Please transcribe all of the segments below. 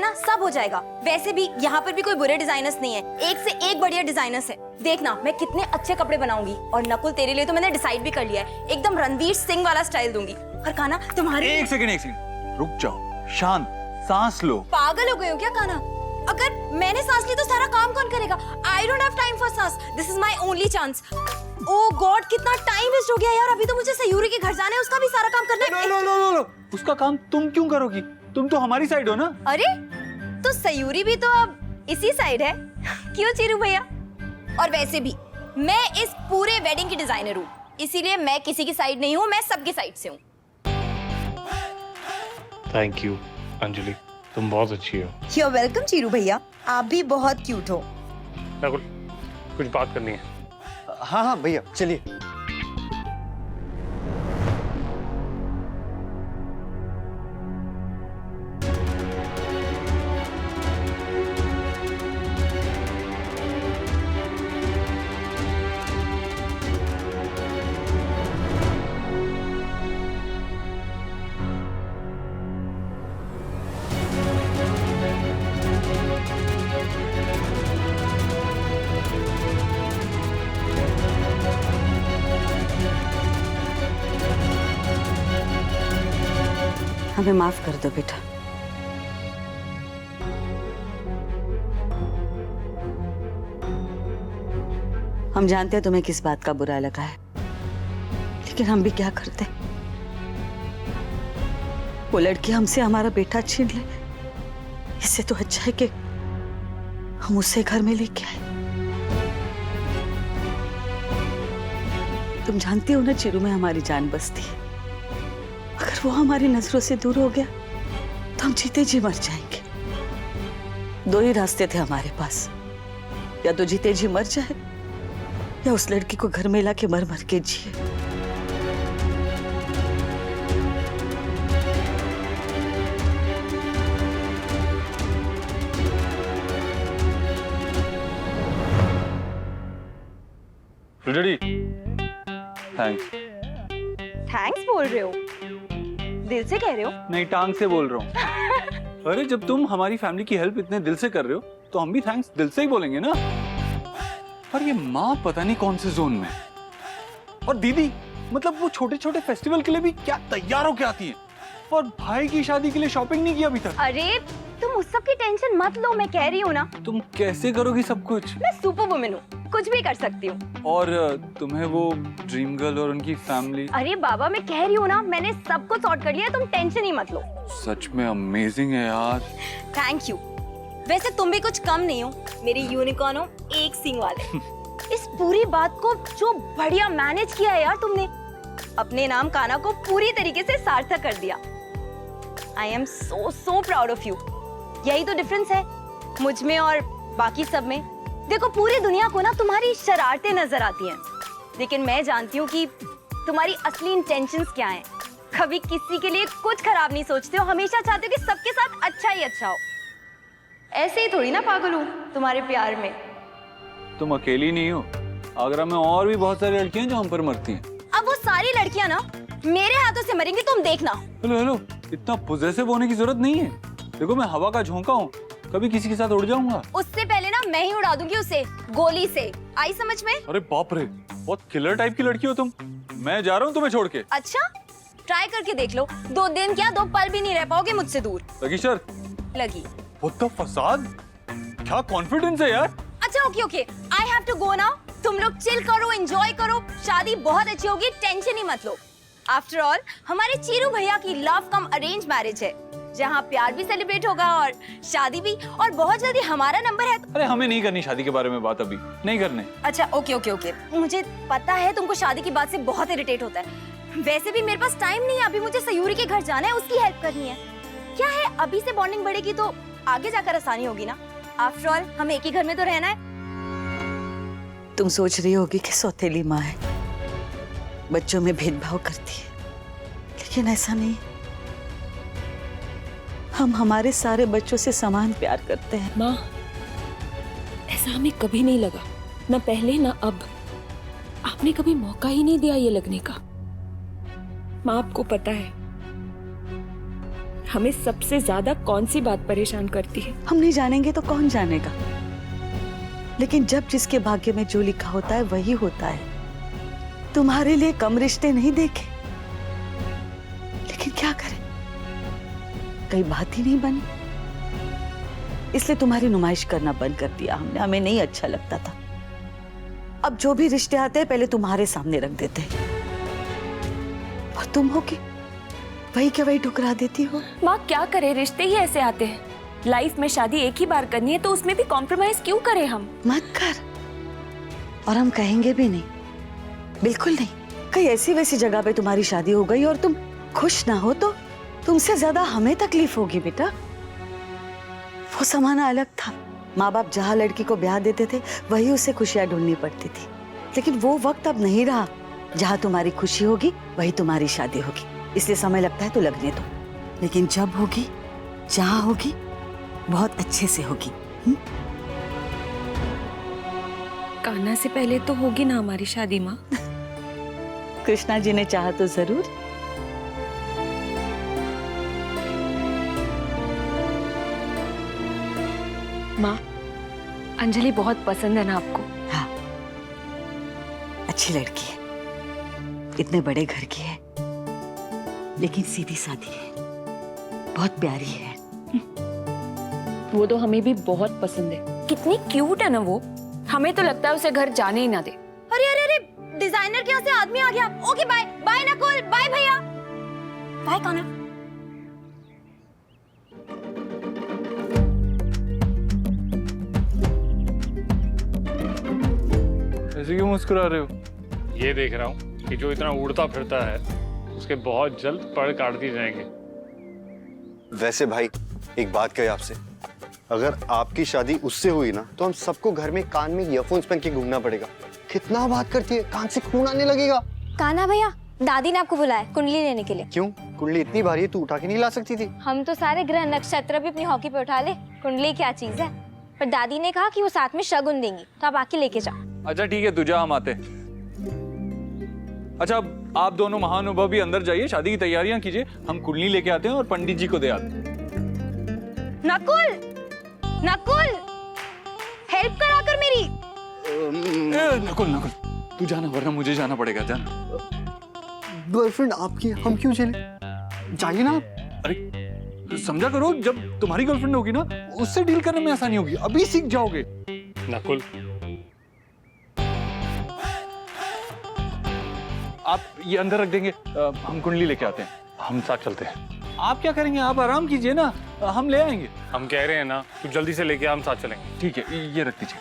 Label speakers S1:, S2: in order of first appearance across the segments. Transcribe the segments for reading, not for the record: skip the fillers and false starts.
S1: ना सब हो जाएगा। वैसे भी यहाँ पर भी कोई बुरे डिजाइनर्स नहीं है, एक से एक बढ़िया डिजाइनर्स है। देखना मैं कितने अच्छे कपड़े बनाऊंगी। और नकुल तेरे लिए तो मैंने डिसाइड भी कर लिया है, एकदम रणवीर सिंह वाला स्टाइल दूंगी। और काना तुम्हारे
S2: एक सेकंड रुक जाओ, शांत सांस लो।
S1: पागल हो गए हो क्या काना? अगर मैंने सांस ली तो सारा काम कौन करेगा? I don't have time for सांस, this is my only chance. Oh God कितना टाइम वेस्ट हो गया यार, अभी तो मुझे सयूरी के घर जाना है, उसका भी सारा काम करना है।
S2: लो, उसका काम तुम क्यों करोगी? तुम तो हमारी साइड हो ना।
S1: अरे तो सयूरी भी तो अब इसी साइड है क्यों चीरू भैया? और वैसे भी मैं इस पूरे वेडिंग की डिजाइनर हूँ, इसीलिए मैं किसी की साइड नहीं हूँ, मैं सबकी साइड से हूँ।
S3: थैंक यू अंजलि, तुम बहुत अच्छी हो।
S4: यू आर वेलकम चीरू भैया, आप भी बहुत क्यूट हो।
S3: नकुल कुछ बात करनी है।
S5: हाँ भैया चलिए।
S6: हमें माफ कर दो बेटा। हम जानते हैं तुम्हें किस बात का बुरा लगा है, लेकिन हम भी क्या करते। वो लड़की हमसे हमारा बेटा छीन ले, इससे तो अच्छा है कि हम उसे घर में लेके आए। तुम जानती हो ना चिरू में हमारी जान बसती है, अगर वो हमारी नजरों से दूर हो गया तो हम जीते जी मर जाएंगे। दो ही रास्ते थे हमारे पास, या तो जीते जी मर जाए या उस लड़की को घर में ला के मर मर के जिए।
S2: थैंक्स।
S1: थैंक्स बोल रहे हो? दिल से कह रहे हो?
S2: नहीं, टांग से बोल रहा हूँ। अरे जब तुम हमारी फैमिली की हेल्प इतने दिल से कर रहे हो तो हम भी थैंक्स दिल से ही बोलेंगे ना। पर ये माँ पता नहीं कौन से जोन में, और दीदी मतलब वो छोटे छोटे फेस्टिवल के लिए भी क्या तैयार होके आती है, और भाई की शादी के लिए शॉपिंग नहीं की अभी तक।
S1: अरे तुम उस सब की टेंशन मत लो, मैं कह रही हूँ ना
S2: तुम कैसे करोगी सब कुछ?
S1: मैं सुपर वुमेन हूँ, कुछ भी कर सकती हूँ।
S2: और तुम्हें वो ड्रीम गर्ल और उनकी फैमिली।
S1: अरे बाबा मैं कह रही हूँ ना, मैंने सब कुछ सॉर्ट कर लिया, तुम टेंशन ही मत लो।
S2: सच में अमेजिंग है यार।
S1: Thank you. वैसे तुम भी कुछ कम नहीं हो, मेरे यूनिकॉर्न हो, एक सींग वाले। इस पूरी बात को जो बढ़िया मैनेज किया है यार तुमने, अपने नाम काना को पूरी तरीके से सार्थक कर दिया। I am so proud of you. यही तो डिफरेंस है मुझ में और बाकी सब में। देखो पूरी दुनिया को ना तुम्हारी शरारतें नजर आती हैं, लेकिन मैं जानती हूँ कि तुम्हारी असली इंटेंशंस क्या हैं। कभी किसी के लिए कुछ खराब नहीं सोचते हो, हमेशा चाहते हो कि सबके साथ अच्छा ही अच्छा हो। ऐसे ही थोड़ी ना पागल हूँ तुम्हारे प्यार में।
S2: तुम अकेली नहीं हो, आगरा में और भी बहुत सारी लड़कियां हैं जो हम पर मरती हैं।
S1: अब वो सारी लड़कियां ना मेरे हाथों से मरेंगी, तुम देखना।
S2: हेलो, इतना पॉजेसिव होने की जरूरत नहीं है। देखो मैं हवा का झोंका हूँ, कभी किसी के साथ उड़ जाऊंगा।
S1: उससे पहले ना मैं ही उड़ा दूंगी उसे गोली से, आई समझ में?
S2: अरे बाप रे, बहुत किलर टाइप की लड़की हो तुम। मैं जा रहा हूँ तुम्हें छोड़ के।
S1: अच्छा ट्राई करके देख लो, 2 दिन क्या 2 पल भी नहीं रह पाओगे मुझसे दूर।
S2: लगी सर?
S1: लगी।
S2: What the फसाद, क्या कॉन्फिडेंस है यार।
S1: अच्छा okay I have to go now. तुम लोग चिल करो, एंजॉय करो, शादी बहुत अच्छी होगी, टेंशन ही मत लो। आफ्टर ऑल हमारे चीरू भैया की लव कम अरेंज मैरिज है, जहाँ प्यार भी सेलिब्रेट होगा और शादी भी, और बहुत जल्दी हमारा नंबर है।
S2: अरे हमें नहीं करनी शादी के बारे में बात, अभी नहीं करने।
S1: अच्छा ओके मुझे पता है तुमको शादी की बात से बहुत इरिटेट होता है। वैसे भी मेरे पास टाइम नहीं है, अभी मुझे सयूरी के घर जाना है, उसकी हेल्प करनी है। क्या है अभी से बॉन्डिंग बढ़ेगी तो आगे जाकर आसानी होगी ना। आफ्टर ऑल हम एक ही घर में तो रहना है।
S6: तुम सोच रही होगी कि सौतेली माँ है, बच्चों में भेदभाव करती है, लेकिन ऐसा नहीं। हम हमारे सारे बच्चों से समान प्यार करते हैं।
S7: माँ ऐसा हमें कभी नहीं लगा, ना पहले ना अब। आपने कभी मौका ही नहीं दिया ये लगने का। माँ आपको पता है हमें सबसे ज्यादा कौन सी बात परेशान करती है?
S6: हम नहीं जानेंगे तो कौन जानेगा। लेकिन जब जिसके भाग्य में जो लिखा होता है वही होता है। तुम्हारे लिए कम रिश्ते नहीं देखे, लेकिन क्या करें, कई बात ही नहीं बनी, इसलिए तुम्हारी नुमाइश करना बंद कर दिया हमने। हमें नहीं अच्छा लगता था। अब जो भी रिश्ते आते हैं पहले तुम्हारे सामने रख देते हैं, और तुम हो कि वही के वही ठुकरा देती हो।
S7: माँ क्या करे, रिश्ते ही ऐसे आते हैं। लाइफ में शादी एक ही बार करनी है तो उसमें भी कॉम्प्रोमाइज क्यों करें हम?
S6: मत कर, और हम कहेंगे भी नहीं, बिल्कुल नहीं। कहीं ऐसी वैसी जगह पे तुम्हारी शादी हो गई और तुम खुश ना हो तो तुमसे ज्यादा हमें तकलीफ होगी बेटा। वो जमाना अलग था। माँ बाप जहाँ लड़की को ब्याह देते थे वही उसे खुशियां ढूंढनी पड़ती थी। लेकिन वो वक्त अब नहीं रहा। जहाँ तुम्हारी खुशी होगी वही तुम्हारी शादी होगी। इसलिए समय लगता है तो लगने दो, लेकिन जब होगी, जहाँ होगी, बहुत अच्छे से होगी।
S7: कान्हा से पहले तो होगी ना हमारी शादी माँ?
S6: कृष्णा जी ने चाहा तो जरूर।
S7: माँ, अंजलि बहुत पसंद है ना आपको?
S6: हाँ, अच्छी लड़की है, इतने बड़े घर की है, लेकिन सीधी सादी है, बहुत प्यारी है।
S7: वो तो हमें भी बहुत पसंद है। कितनी क्यूट है ना वो। हमें तो लगता है उसे घर जाने ही ना दे।
S1: अरे अरे अरे, डिजाइनर के यहाँ से आदमी आ गया। Okay bye bye Nakul, bye भैया, बाय कान्हा।
S2: ऐसे क्यों मुस्कुरा रहे हो?
S3: ये देख रहा हूँ कि जो इतना उड़ता फिरता है उसके बहुत जल्द पड़ काट दिए जाएंगे।
S5: वैसे भाई एक बात कही आपसे, अगर आपकी शादी उससे हुई ना तो हम सबको घर में कान में ईयरफोन्स पहन के घूमना पड़ेगा। कितना बात करती है, कान से खून आने लगेगा।
S1: कान्हा भैया, दादी ने आपको बुलाया कुंडली लेने के लिए।
S5: क्यों? कुंडली इतनी भारी है, तू उठा के नहीं ला सकती थी?
S1: हम तो सारे ग्रह नक्षत्र भी अपनी हॉकी पे उठा ले, कुंडली क्या चीज है। पर दादी ने कहा कि वो साथ में शगुन देंगी, तो आप आके लेके जाओ।
S2: अच्छा ठीक है, तुझे हम आते। अच्छा अब आप दोनों महानुभाव अंदर जाइए, शादी की तैयारियां कीजिए, हम कुंडली लेके आते हैं और पंडित जी को दे आते हैं।
S1: नकुल, नकुल, हेल्प करा कर मेरी।
S2: नकुल नकुल, तू जाना वरना मुझे जाना पड़ेगा। जाना।
S5: गर्लफ्रेंड आपकी, हम क्यों चले? जाइए ना।
S2: अरे समझा करो, जब तुम्हारी गर्लफ्रेंड होगी ना उससे डील करने में आसानी होगी। अभी सीख जाओगे।
S3: नकुल,
S2: आप ये अंदर रख देंगे, हम कुंडली लेके आते हैं।
S3: हम साथ चलते हैं।
S2: आप क्या करेंगे? आप आराम कीजिए ना, हम ले आएंगे।
S3: हम कह रहे हैं ना, तू जल्दी से लेके आ, हम साथ चलेंगे।
S2: ठीक है, ये रख दीजिए।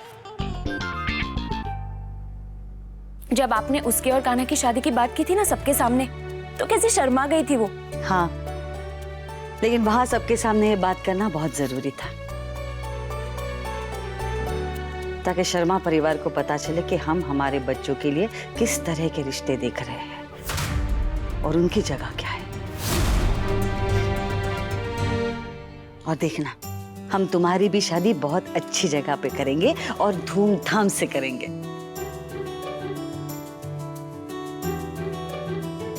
S7: जब आपने उसके और कान्हा की शादी की बात की थी ना सबके सामने, तो कैसे शर्मा गई थी वो।
S6: हाँ, लेकिन वहां सबके सामने ये बात करना बहुत जरूरी था, ताकि शर्मा परिवार को पता चले कि हम हमारे बच्चों के लिए किस तरह के रिश्ते देख रहे हैं और उनकी जगह क्या है। और देखना, हम तुम्हारी भी शादी बहुत अच्छी जगह पे करेंगे और धूमधाम से करेंगे।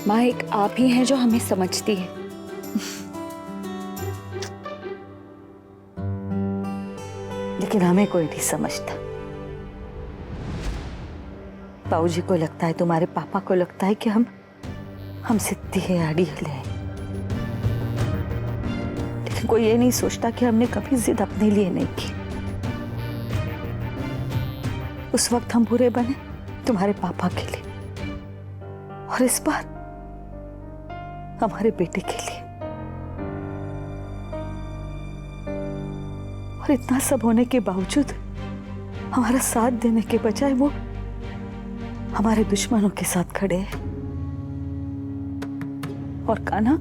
S7: माँ, एक आप ही हैं जो हमें समझती है।
S6: लेकिन हमें कोई नहीं समझता। बाबूजी को लगता है, तुम्हारे पापा को लगता है कि हम सिद्धि है, अड़ियल है। लेकिन कोई ये नहीं सोचता कि हमने कभी जिद अपने लिए नहीं की। उस वक्त हम बुरे बने तुम्हारे पापा के लिए, और इस बार हमारे बेटे के लिए। और इतना सब होने के बावजूद हमारा साथ देने के बजाय वो हमारे दुश्मनों के साथ खड़े हैं। और कान्हा,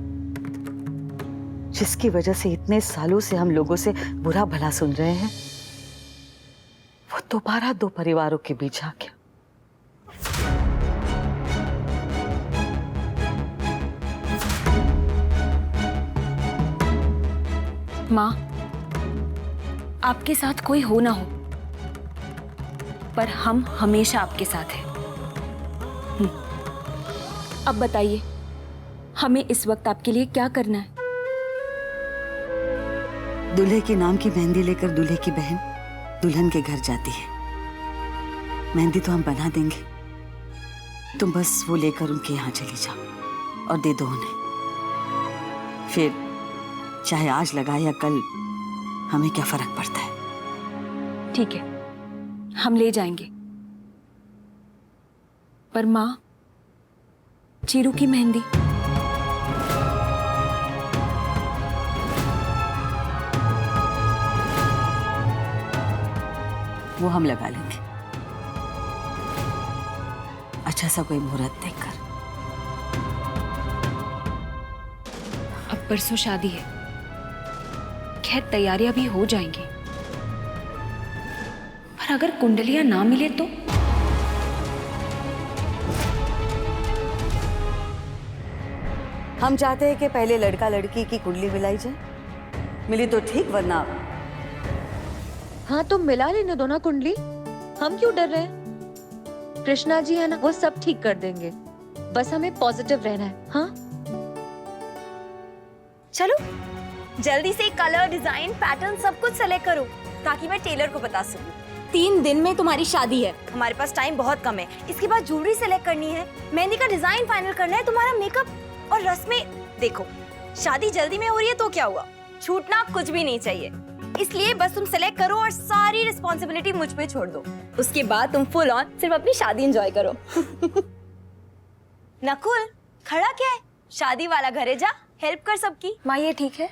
S6: जिसकी वजह से इतने सालों से हम लोगों से बुरा भला सुन रहे हैं, वो दोबारा दो परिवारों के बीच आ गया।
S7: माँ, आपके साथ कोई हो ना हो, पर हम हमेशा आपके साथ हैं। अब बताइए, हमें इस वक्त आपके लिए क्या करना है?
S6: दूल्हे के नाम की मेहंदी लेकर दूल्हे की बहन दुल्हन के घर जाती है। मेहंदी तो हम बना देंगे, तुम बस वो लेकर उनके यहाँ चली जाओ और दे दो उन्हें। फिर चाहे आज लगा या कल, हमें क्या फर्क पड़ता है।
S7: ठीक है, हम ले जाएंगे। पर माँ, चीरू की मेहंदी?
S6: वो हम लगा लेंगे, अच्छा सा कोई मुहूर्त देखकर।
S7: अब परसों शादी है, खैर तैयारियां भी हो जाएंगी, पर अगर कुंडलियां ना मिले तो?
S6: हम चाहते हैं कि पहले लड़का लड़की की कुंडली मिलाई जाए। मिली तो ठीक, वरना
S8: हाँ तो मिला लेने दो ना कुंडली, हम क्यों डर रहे हैं? कृष्णा जी है ना, वो सब ठीक कर देंगे, बस हमें पॉजिटिव रहना है। हाँ
S1: चलो जल्दी से कलर, डिजाइन, पैटर्न सब कुछ सेलेक्ट करो ताकि मैं टेलर को बता सकूं। 3 दिन में तुम्हारी शादी है, हमारे पास टाइम बहुत कम है। इसके बाद ज्वेलरी सेलेक्ट करनी है, मेहंदी का डिजाइन फाइनल करना है, तुम्हारा मेकअप और रस्में। देखो शादी जल्दी में हो रही है तो क्या हुआ, छूटना कुछ भी नहीं चाहिए। इसलिए बस तुम सेलेक्ट करो और सारी रिस्पॉन्सिबिलिटी मुझ पे छोड़ दो। उसके बाद तुम फुल ऑन सिर्फ अपनी शादी एंजॉय करो। नकुल खड़ा क्या है, शादी वाला घर है, जा हेल्प कर सबकी।
S7: माँ ये ठीक है?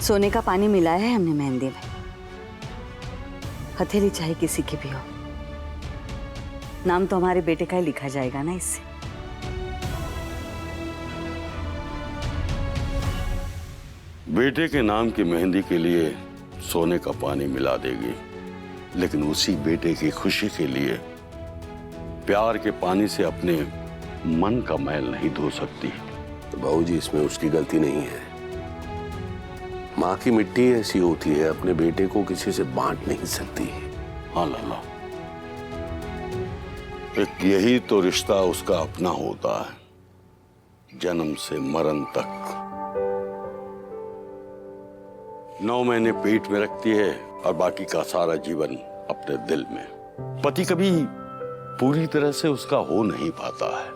S6: सोने का पानी मिलाया है हमने मेहंदी में। हथेली चाहे किसी की भी हो, नाम तो हमारे बेटे का ही लिखा जाएगा ना इससे।
S9: बेटे के नाम की मेहंदी के लिए सोने का पानी मिला देगी, लेकिन उसी बेटे की खुशी के लिए प्यार के पानी से अपने मन का मैल नहीं धो सकती।
S10: तो बाबूजी इसमें उसकी गलती नहीं है। माँ की मिट्टी ऐसी होती है, अपने बेटे को किसी से बांट नहीं सकती।
S9: हाँ लाला, एक यही तो रिश्ता उसका अपना होता है, जन्म से मरण तक। 9 महीने पेट में रखती है और बाकी का सारा जीवन अपने दिल में। पति कभी पूरी तरह से उसका हो नहीं पाता है,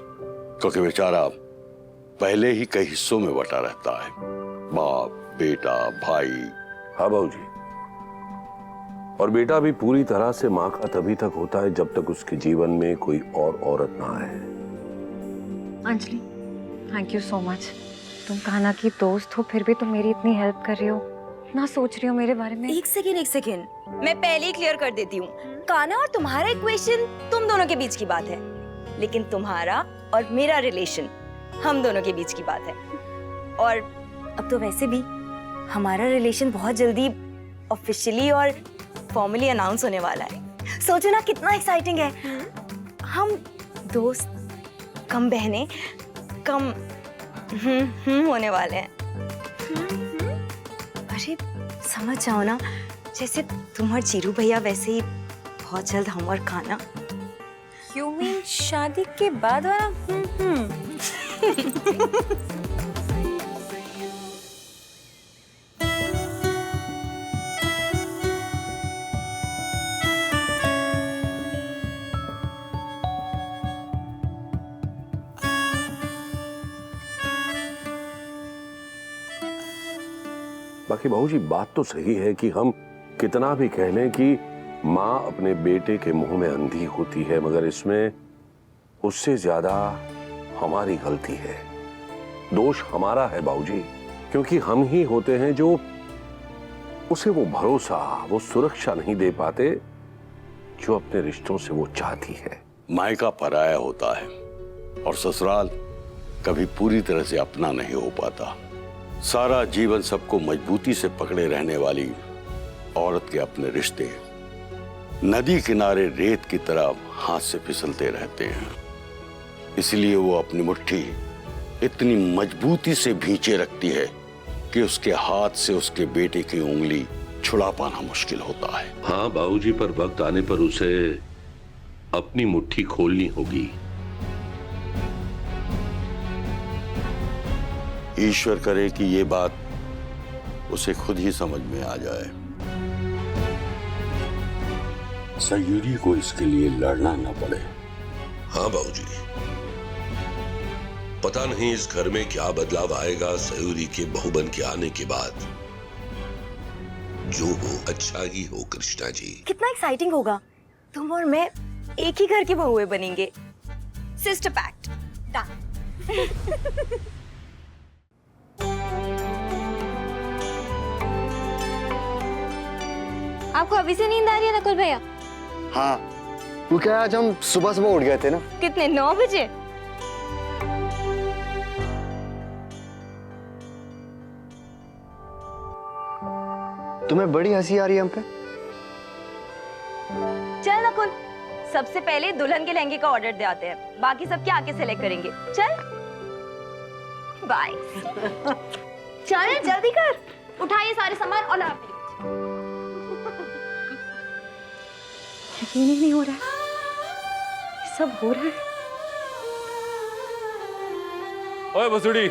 S9: क्योंकि बेचारा पहले ही कई हिस्सों में बटा रहता है, बाप, बेटा, भाई।
S10: हाँ बाबूजी, और बेटा भी पूरी तरह से माँ का तभी तक होता है जब तक उसके जीवन में कोई और औरत ना आए।
S8: Anjali, thank you so much. तुम कान्हा की दोस्त हो, फिर भी तुम मेरी इतनी हेल्प कर रही हो, इतना सोच रही हो मेरे बारे में।
S1: एक सेकेंड, मैं पहले ही क्लियर कर देती हूँ। कान्हा और तुम्हारा इक्वेशन तुम दोनों के बीच की बात है, लेकिन तुम्हारा और मेरा रिलेशन हम दोनों के बीच की बात है। और अब तो वैसे भी हमारा रिलेशन बहुत जल्दी ऑफिशियली और फॉर्मली अनाउंस होने वाला है। सोचो ना कितना एक्साइटिंग है। हम दोस्त कम बहनें कम होने वाले हैं। अरे समझ जाओ ना, जैसे तुम और चीरू भैया वैसे ही बहुत जल्द हम और कान्हा।
S7: You mean शादी के बाद वाला?
S10: बाकी बाबूजी बात तो सही है कि हम कितना भी कह लें कि माँ अपने बेटे के मुंह में अंधी होती है, मगर इसमें उससे ज्यादा हमारी गलती है। दोष हमारा है बाबूजी, क्योंकि हम ही होते हैं जो उसे वो भरोसा, वो सुरक्षा नहीं दे पाते जो अपने रिश्तों से वो चाहती है।
S9: मायका पराया होता है और ससुराल कभी पूरी तरह से अपना नहीं हो पाता। सारा जीवन सबको मजबूती से पकड़े रहने वाली औरत के अपने रिश्ते नदी किनारे रेत की तरह हाथ से फिसलते रहते हैं। इसलिए वो अपनी मुट्ठी इतनी मजबूती से भींचे रखती है कि उसके हाथ से उसके बेटे की उंगली छुड़ा पाना मुश्किल होता है।
S10: हाँ बाबूजी, पर वक्त आने पर उसे अपनी मुट्ठी खोलनी होगी।
S9: ईश्वर करे कि ये बात उसे खुद ही समझ में आ जाए। सयूरी को इसके लिए लड़ना न पड़े।
S11: हाँ बाबूजी, पता नहीं इस घर में क्या बदलाव आएगा सयूरी के बहू बन के आने के बाद। जो हो अच्छा ही हो कृष्णा जी।
S1: कितना एक्साइटिंग होगा, तुम और मैं एक ही घर की बहुएं बनेंगे। Sister pact done. आपको अभी से नींद आ रही है नकुल भैया?
S5: हाँ, क्योंकि आज हम सुबह सुबह उठ गए थे ना।
S1: कितने, 9 बजे?
S5: तुम्हें बड़ी हंसी आ रही है हम पे।
S1: चल नकुल, सबसे पहले दुल्हन के लहंगे का ऑर्डर दे आते हैं, बाकी सबके आके सेलेक्ट करेंगे। चल बाय। चल जल्दी कर, उठाइए सारे सामान और ला। यकीन ही नहीं हो रहा है ये सब हो रहा है।
S2: ओए बसुड़ी,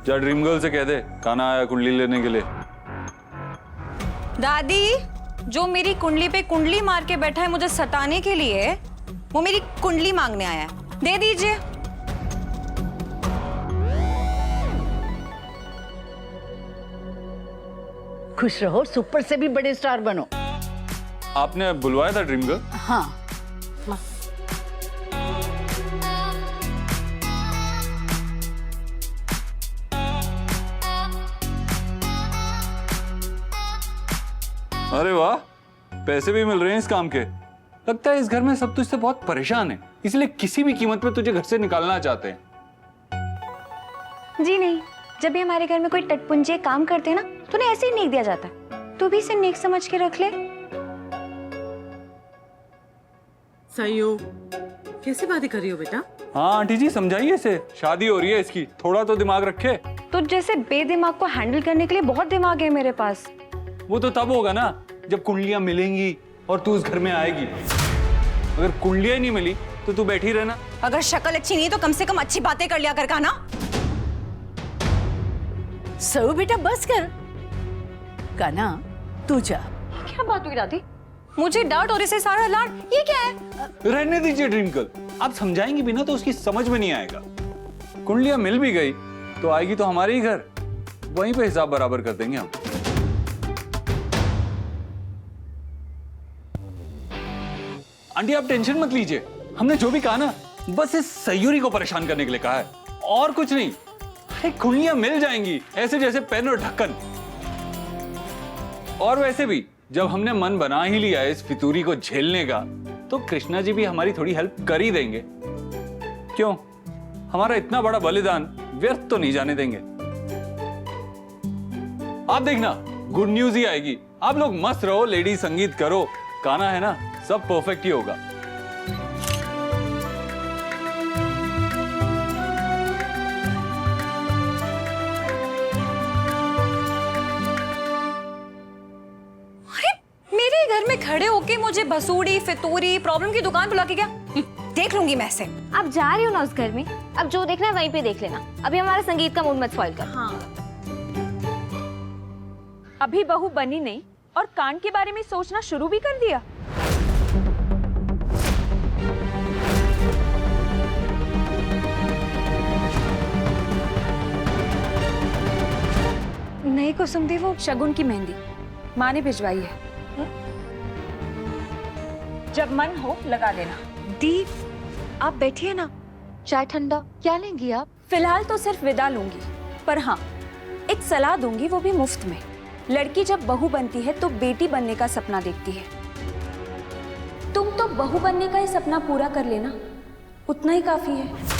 S2: जा ड्रीम गर्ल से कह दे काना आया कुंडली लेने के लिए।
S1: दादी, जो मेरी कुंडली पे कुंडली मार के बैठा है मुझे सताने के लिए, वो मेरी कुंडली मांगने आया है। दे दीजिए।
S6: खुश रहो, सुपर से भी बड़े स्टार बनो।
S2: आपने बुलवाया था ड्रीम गर्ल?
S6: हाँ।
S2: अरे वाह, पैसे भी मिल रहे हैं इस काम के। लगता है इस घर में सब तुझसे बहुत परेशान है, इसलिए किसी भी कीमत पे तुझे घर से निकालना चाहते हैं।
S1: जी नहीं, जब भी हमारे घर में कोई टटपुंजे काम करते हैं ना, तो उन्हें ऐसे ही नेक दिया जाता है। तू भी इसे नेक समझ के रख ले।
S6: सयो, कैसी बातें कर रही हो बेटा?
S2: हाँ आंटी जी, समझाइए इसे, शादी हो रही है इसकी, थोड़ा तो दिमाग रखे।
S1: तो जैसे बेदिमाग को हैंडल करने के लिए बहुत दिमाग है मेरे पास।
S2: वो तो तब होगा ना जब कुंडलियां मिलेंगी और तू उस घर में आएगी। अगर कुंडलियां नहीं मिली तो तू बैठी रहना।
S1: अगर शक्ल अच्छी नहीं तो कम से कम अच्छी बातें कर लिया कर काना।
S6: सयो बेटा बस कर। काना तू जा।
S1: क्या बात हुई दादी? मुझे डांट और इसे सारा लाड, ये क्या है?
S2: रहने दीजिए ड्रीम गर्ल, आप समझाएंगी भी ना तो उसकी समझ में नहीं आएगा। कुंडलियां मिल भी गई तो आएगी तो हमारे ही घर, वहीं पे हिसाब बराबर कर देंगे हम। आंटी आप टेंशन मत लीजिए, हमने जो भी कहा ना बस इस सयूरी को परेशान करने के लिए कहा है, और कुछ नहीं। अरे कुंडलियां मिल जाएंगी ऐसे जैसे पेन और ढक्कन। और वैसे भी जब हमने मन बना ही लिया है इस फितूरी को झेलने का, तो कृष्णा जी भी हमारी थोड़ी हेल्प कर ही देंगे। क्यों, हमारा इतना बड़ा बलिदान व्यर्थ तो नहीं जाने देंगे। आप देखना गुड न्यूज ही आएगी। आप लोग मस्त रहो, लेडी संगीत करो, गाना है ना, सब परफेक्ट ही होगा।
S1: घर में खड़े होके मुझे बसूड़ी फितूरी प्रॉब्लम की दुकान बुला के क्या? देख लूंगी मैं इसे। आप जा रही हो ना उस घर में, अब जो देखना है वहीं पे देख लेना। अभी हमारा संगीत का मूड मत स्पॉइल कर। हाँ।
S7: अभी बहू बनी नहीं और कान के बारे में सोचना शुरू भी कर दिया।
S1: नहीं कुसुम दी, वो
S7: शगुन की मेहंदी माँ ने भिजवाई है। जब मन हो लगा देना।
S8: दी, आप बैठिए ना, चाय ठंडा क्या लेंगी आप?
S7: फिलहाल तो सिर्फ विदा लूंगी, पर हाँ एक सलाह दूंगी, वो भी मुफ्त में। लड़की जब बहू बनती है तो बेटी बनने का सपना देखती है। तुम तो बहू बनने का ही सपना पूरा कर लेना, उतना ही काफी है।